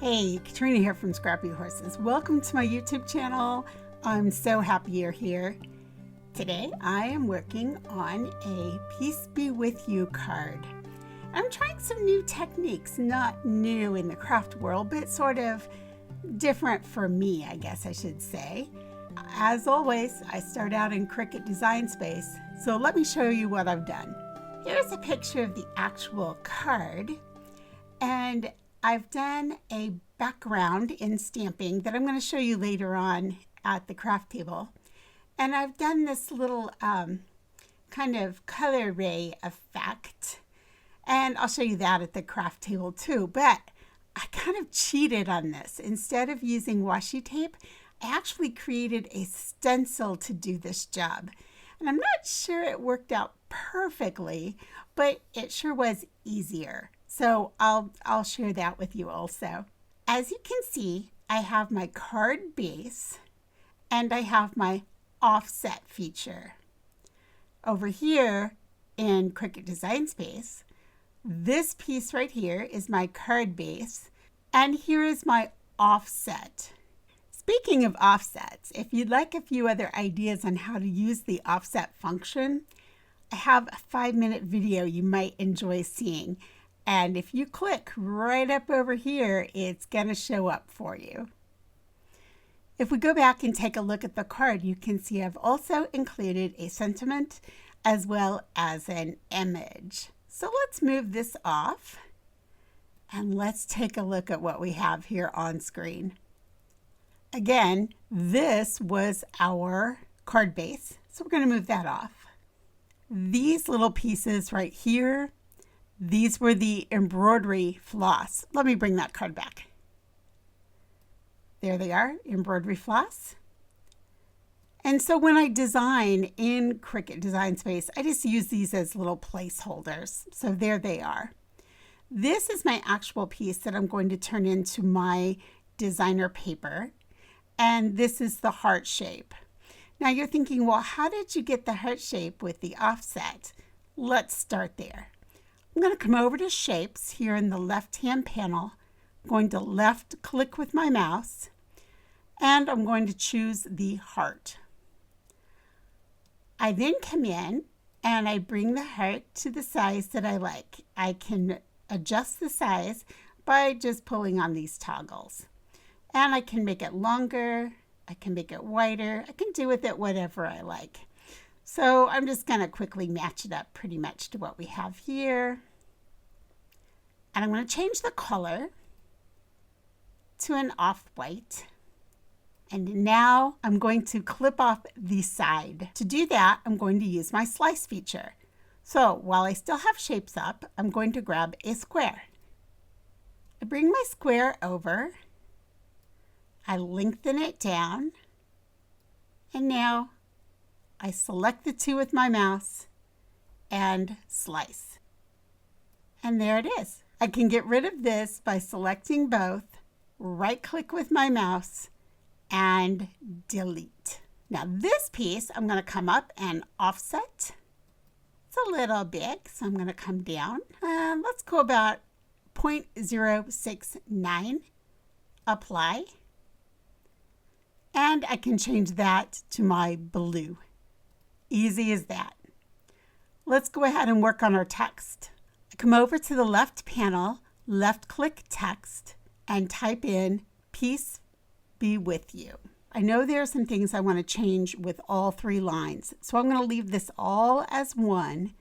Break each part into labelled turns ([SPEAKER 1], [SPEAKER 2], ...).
[SPEAKER 1] Hey, Katrina here from Scrappy Horses. Welcome to my YouTube channel. I'm so happy you're here. Today I am working on a Peace Be With You card. I'm trying some new techniques, not new in the craft world, but sort of different for me, I guess I should say. As always, I start out in Cricut Design Space, so let me show you what I've done. Here's a picture of the actual card, and I've done a background in stamping that I'm going to show you later on at the craft table. And I've done this little kind of color ray effect. And I'll show you that at the craft table too. But I kind of cheated on this. Instead of using washi tape, I actually created a stencil to do this job. And I'm not sure it worked out perfectly, but it sure was easier. So I'll share that with you also. As you can see, I have my card base and I have my offset feature. Over here in Cricut Design Space, this piece right here is my card base and here is my offset. Speaking of offsets, if you'd like a few other ideas on how to use the offset function, I have a 5-minute video you might enjoy seeing. And if you click right up over here, it's going to show up for you. If we go back and take a look at the card, you can see I've also included a sentiment as well as an image. So let's move this off and let's take a look at what we have here on screen. Again, this was our card base, so we're going to move that off. These little pieces right here, these were the embroidery floss. Let me bring that card back. There they are, embroidery floss. And so when I design in Cricut Design Space, I just use these as little placeholders. So there they are. This is my actual piece that I'm going to turn into my designer paper. And this is the heart shape. Now you're thinking, well, how did you get the heart shape with the offset? Let's start there. I'm going to come over to Shapes here in the left-hand panel. I'm going to left click with my mouse and I'm going to choose the heart. I then come in and I bring the heart to the size that I like. I can adjust the size by just pulling on these toggles. And I can make it longer, I can make it wider, I can do with it whatever I like. So I'm just going to quickly match it up pretty much to what we have here. And I'm going to change the color to an off-white. And now I'm going to clip off the side. To do that, I'm going to use my slice feature. So while I still have shapes up, I'm going to grab a square. I bring my square over. I lengthen it down. And now I select the two with my mouse and slice. And there it is. I can get rid of this by selecting both, right click with my mouse, and delete. Now this piece, I'm going to come up and offset. It's a little big, so I'm going to come down. Let's go about 0.069, apply. And I can change that to my blue. Easy as that. Let's go ahead and work on our text. I come over to the left panel, left click text, and type in Peace Be With You. I know there are some things I want to change with all 3 lines, so I'm going to leave this all as one,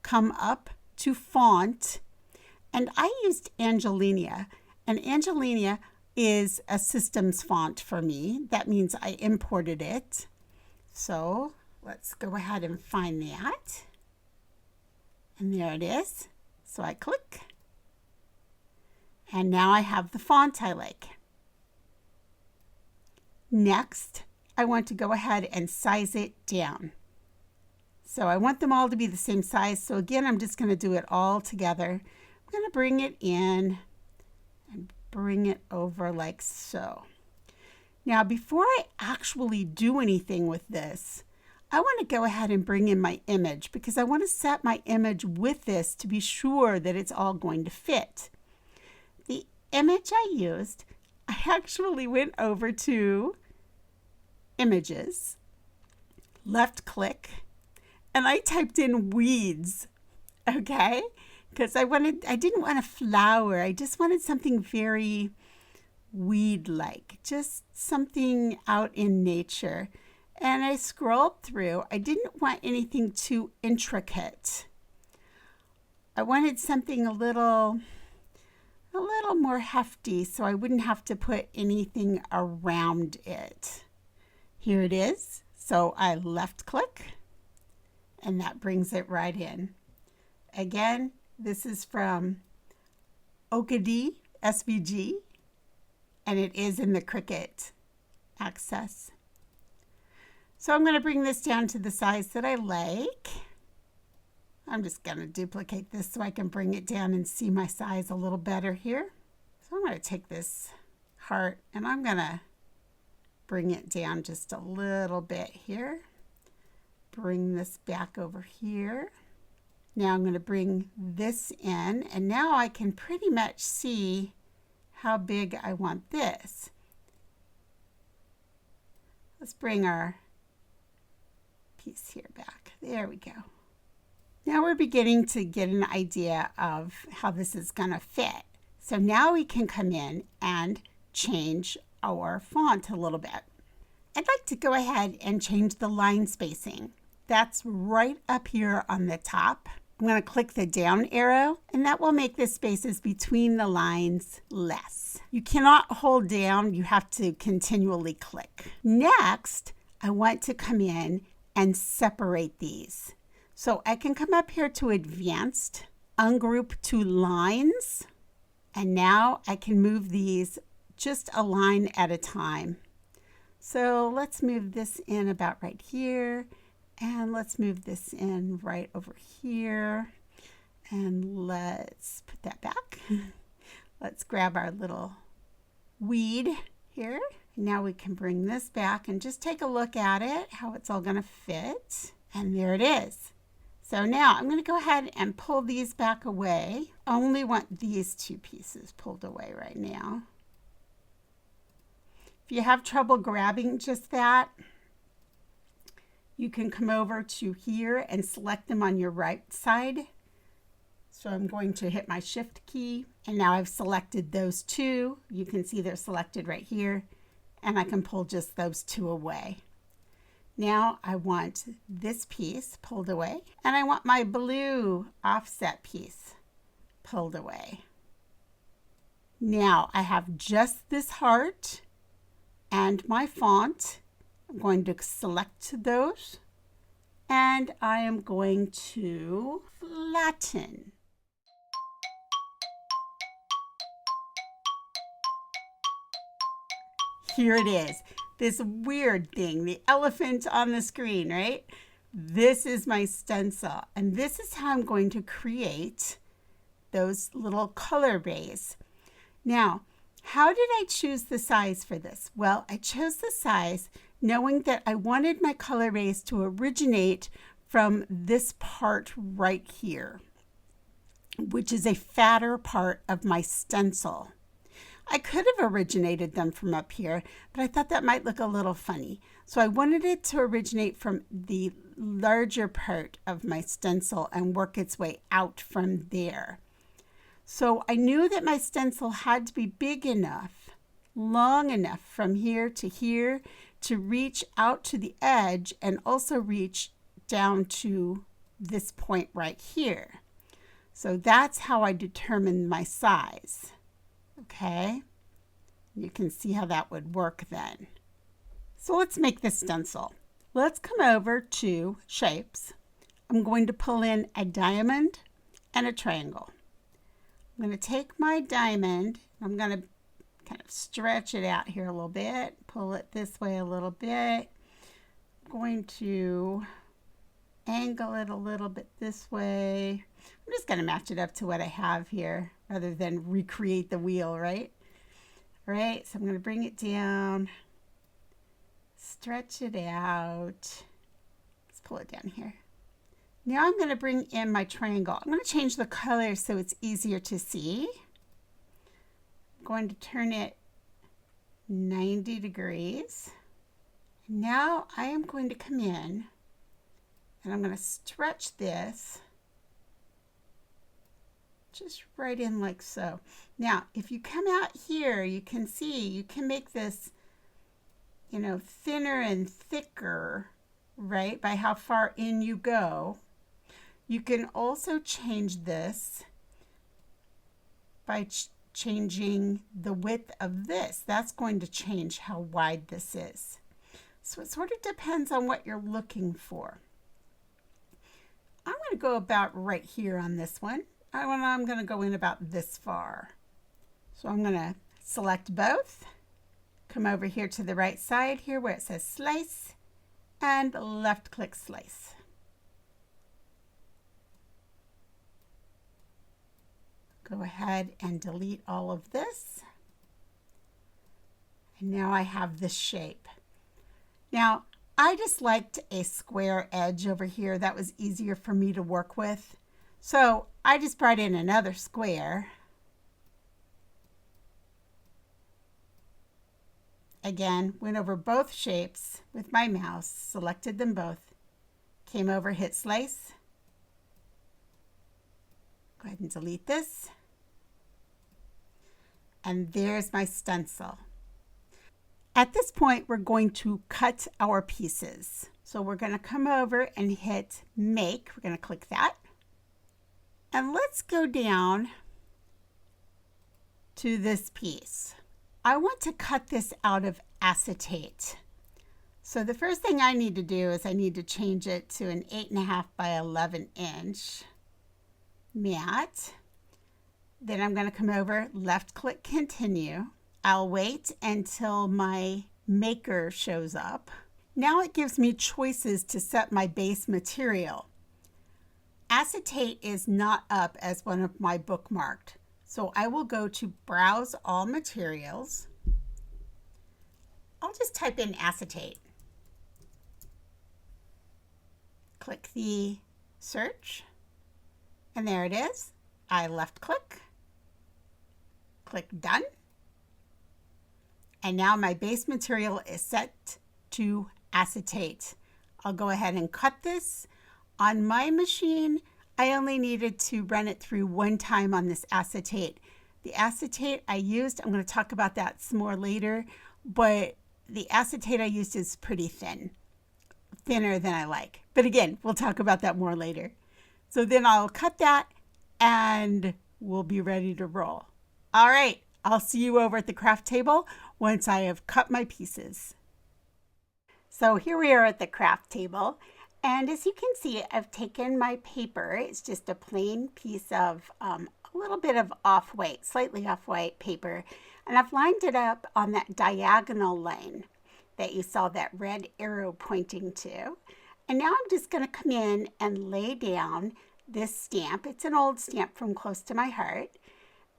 [SPEAKER 1] come up to font, and I used Angelina, and Angelina is a systems font for me. That means I imported it. So let's go ahead and find that. And there it is. So I click. And now I have the font I like. Next, I want to go ahead and size it down. So I want them all to be the same size. So again, I'm just going to do it all together. I'm going to bring it in and bring it over like so. Now, before I actually do anything with this, I want to go ahead and bring in my image because I want to set my image with this to be sure that it's all going to fit. The image I used, I actually went over to Images, left click, and I typed in weeds, okay? Because I didn't want a flower. I just wanted something very weed-like, just something out in nature. And I scrolled through. I didn't want anything too intricate. I wanted something a little more hefty so I wouldn't have to put anything around it. Here it is. So I left click and that brings it right in. Again, this is from OkadeeSVG and it is in the Cricut Access. So I'm going to bring this down to the size that I like. I'm just going to duplicate this so I can bring it down and see my size a little better here. So I'm going to take this heart and I'm going to bring it down just a little bit here. Bring this back over here. Now I'm going to bring this in and now I can pretty much see how big I want this. Let's bring our piece here back. There we go. Now we're beginning to get an idea of how this is going to fit. So now we can come in and change our font a little bit. I'd like to go ahead and change the line spacing. That's right up here on the top. I'm going to click the down arrow and that will make the spaces between the lines less. You cannot hold down, you have to continually click. Next, I want to come in and separate these. So I can come up here to Advanced, Ungroup to Lines, and now I can move these just a line at a time. So let's move this in about right here, and let's move this in right over here, and let's put that back. Let's grab our little weed here. Now we can bring this back and just take a look at it, how it's all going to fit, and there it is. So now I'm going to go ahead and pull these back away. I only want these two pieces pulled away right now. If you have trouble grabbing just that, you can come over to here and select them on your right side. So I'm going to hit my Shift key and now I've selected those two. You can see they're selected right here and I can pull just those two away. Now I want this piece pulled away and I want my blue offset piece pulled away. Now I have just this heart and my font. I'm going to select those and I am going to flatten. Here it is. This weird thing, the elephant on the screen, right? This is my stencil, and this is how I'm going to create those little color rays. Now, how did I choose the size for this? Well, I chose the size knowing that I wanted my color rays to originate from this part right here, which is a fatter part of my stencil. I could have originated them from up here, but I thought that might look a little funny. So I wanted it to originate from the larger part of my stencil and work its way out from there. So I knew that my stencil had to be big enough, long enough from here to reach out to the edge and also reach down to this point right here. So that's how I determined my size. Okay, you can see how that would work then. So let's make this stencil. Let's come over to Shapes. I'm going to pull in a diamond and a triangle. I'm going to take my diamond, I'm going to kind of stretch it out here a little bit, pull it this way a little bit. I'm going to angle it a little bit this way. I'm just going to match it up to what I have here rather than recreate the wheel, right? All right, so I'm going to bring it down, stretch it out. Let's pull it down here. Now I'm going to bring in my triangle. I'm going to change the color so it's easier to see. I'm going to turn it 90 degrees. Now I am going to come in and I'm going to stretch this just right in like so. Now, if you come out here, you can see you can make this, you know, thinner and thicker, right, by how far in you go. You can also change this by changing the width of this. That's going to change how wide this is. So it sort of depends on what you're looking for. I'm going to go about right here on this one. I'm going to go in about this far. So I'm going to select both, come over here to the right side here where it says slice, and left click slice. Go ahead and delete all of this. And now I have this shape. Now, I just liked a square edge over here. That was easier for me to work with. So I just brought in another square. Again, went over both shapes with my mouse, selected them both, came over, hit slice. Go ahead and delete this. And there's my stencil. At this point, we're going to cut our pieces. So we're going to come over and hit Make. We're going to click that. And let's go down to this piece. I want to cut this out of acetate. So the first thing I need to do is I need to change it to an 8.5 by 11 inch mat. Then I'm going to come over, left click continue. I'll wait until my maker shows up. Now it gives me choices to set my base material. Acetate is not up as one of my bookmarked. So I will go to Browse All Materials. I'll just type in acetate. Click the search, and there it is. I left click, click Done. And now my base material is set to acetate. I'll go ahead and cut this. On my machine, I only needed to run it through one time on this acetate. The acetate I used, I'm going to talk about that some more later, but the acetate I used is pretty thin, thinner than I like. But again, we'll talk about that more later. So then I'll cut that and we'll be ready to roll. All right, I'll see you over at the craft table once I have cut my pieces. So here we are at the craft table. And as you can see, I've taken my paper. It's just a plain piece of a little bit of off-white, slightly off-white paper. And I've lined it up on that diagonal line that you saw that red arrow pointing to. And now I'm just going to come in and lay down this stamp. It's an old stamp from Close to My Heart.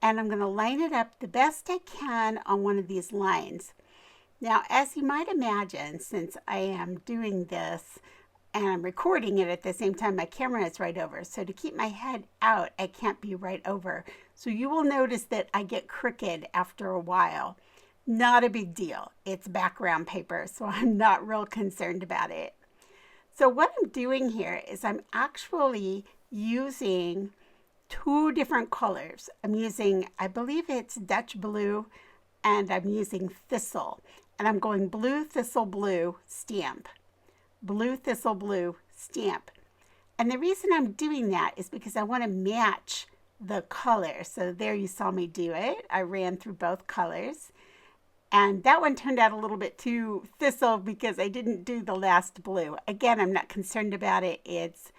[SPEAKER 1] And I'm going to line it up the best I can on one of these lines. Now, as you might imagine, since I am doing this, and I'm recording it at the same time, my camera is right over. So to keep my head out, I can't be right over. So you will notice that I get crooked after a while. Not a big deal. It's background paper, so I'm not real concerned about it. So what I'm doing here is I'm actually using two different colors. I'm using, I believe it's Dutch blue, and I'm using thistle. And I'm going blue, thistle, blue, stamp. Blue, thistle, blue, stamp. And the reason I'm doing that is because I want to match the color. So there you saw me do it. I ran through both colors. And that one turned out a little bit too thistle because I didn't do the last blue. Again, I'm not concerned about it. It's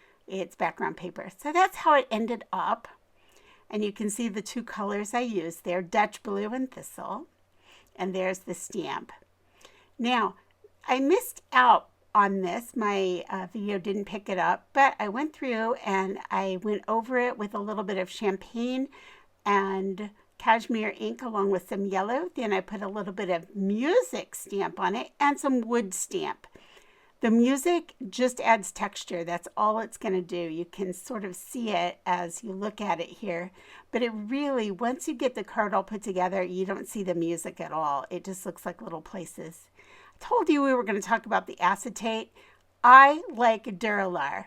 [SPEAKER 1] background paper. So that's how it ended up. And you can see the two colors I used there, Dutch blue and thistle. And there's the stamp. Now, I missed out on this. My video didn't pick it up, but I went through and I went over it with a little bit of champagne and cashmere ink along with some yellow. Then I put a little bit of music stamp on it and some wood stamp. The music just adds texture. That's all it's going to do. You can sort of see it as you look at it here. But it really, once you get the card all put together, you don't see the music at all. It just looks like little places. I told you we were going to talk about the acetate. I like Duralar.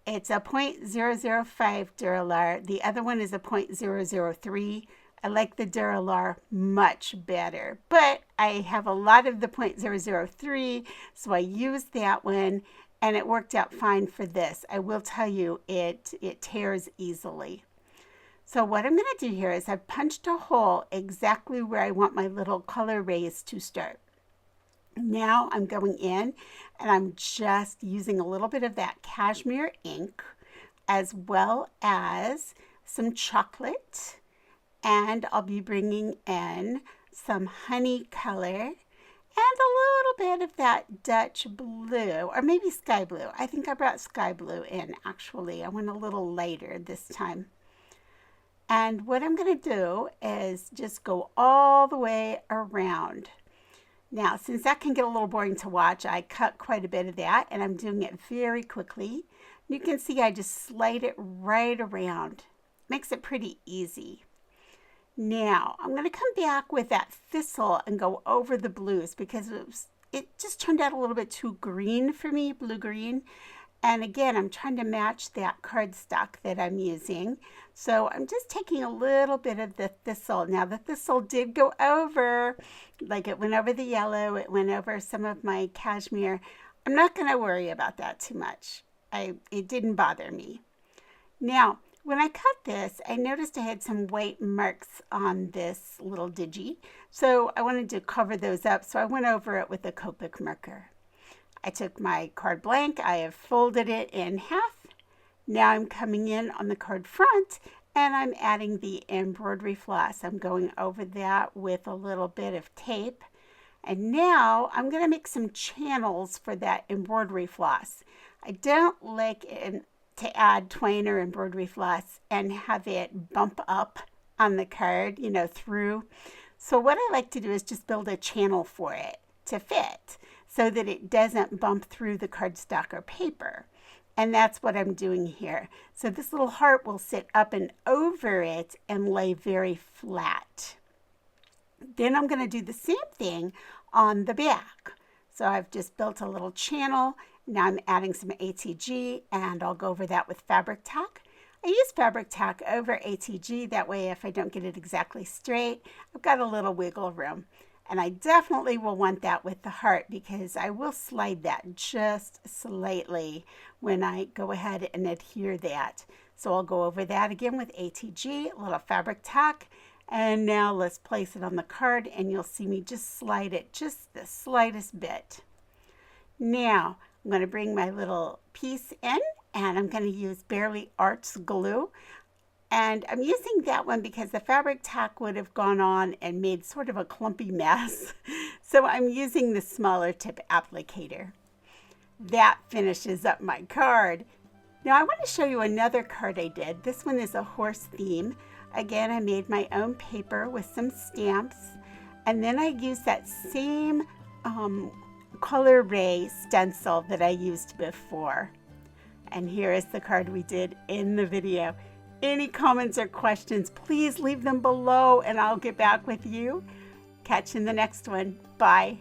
[SPEAKER 1] It's a 0.005 Duralar. The other one is a 0.003. I like the Duralar much better, but I have a lot of the 0.003, so I used that one, and it worked out fine for this. I will tell you, it tears easily. So what I'm going to do here is I've punched a hole exactly where I want my little color rays to start. Now I'm going in, and I'm just using a little bit of that cashmere ink, as well as some chocolate. And I'll be bringing in some honey color and a little bit of that Dutch blue, or maybe sky blue. I think I brought sky blue in, actually. I went a little lighter this time. And what I'm going to do is just go all the way around. Now, since that can get a little boring to watch, I cut quite a bit of that, and I'm doing it very quickly. You can see I just slide it right around. Makes it pretty easy. Now, I'm going to come back with that thistle and go over the blues because it just turned out a little bit too green for me, blue-green. And again, I'm trying to match that cardstock that I'm using. So I'm just taking a little bit of the thistle. Now, the thistle did go over, like it went over the yellow, it went over some of my cashmere. I'm not going to worry about that too much. It didn't bother me. Now, when I cut this, I noticed I had some white marks on this little digi, so I wanted to cover those up, so I went over it with a Copic marker. I took my card blank, I have folded it in half. Now I'm coming in on the card front, and I'm adding the embroidery floss. I'm going over that with a little bit of tape. And now I'm going to make some channels for that embroidery floss. I don't like it to add twine or embroidery floss and have it bump up on the card, you know, through. So what I like to do is just build a channel for it to fit so that it doesn't bump through the cardstock or paper. And that's what I'm doing here. So this little heart will sit up and over it and lay very flat. Then I'm going to do the same thing on the back. So I've just built a little channel. Now I'm adding some ATG, and I'll go over that with fabric tack. I use fabric tack over ATG. That way, if I don't get it exactly straight, I've got a little wiggle room. And I definitely will want that with the heart because I will slide that just slightly when I go ahead and adhere that. So I'll go over that again with ATG, a little fabric tack. And now let's place it on the card, and you'll see me just slide it just the slightest bit. Now, I'm going to bring my little piece in, and I'm going to use Barely Arts glue. And I'm using that one because the fabric tack would have gone on and made sort of a clumpy mess. So I'm using the smaller tip applicator. That finishes up my card. Now I want to show you another card I did. This one is a horse theme. Again, I made my own paper with some stamps. And then I used that same color ray stencil that I used before. And here is the card we did in the video. Any comments or questions, please leave them below and I'll get back with you. Catch you in the next one. Bye.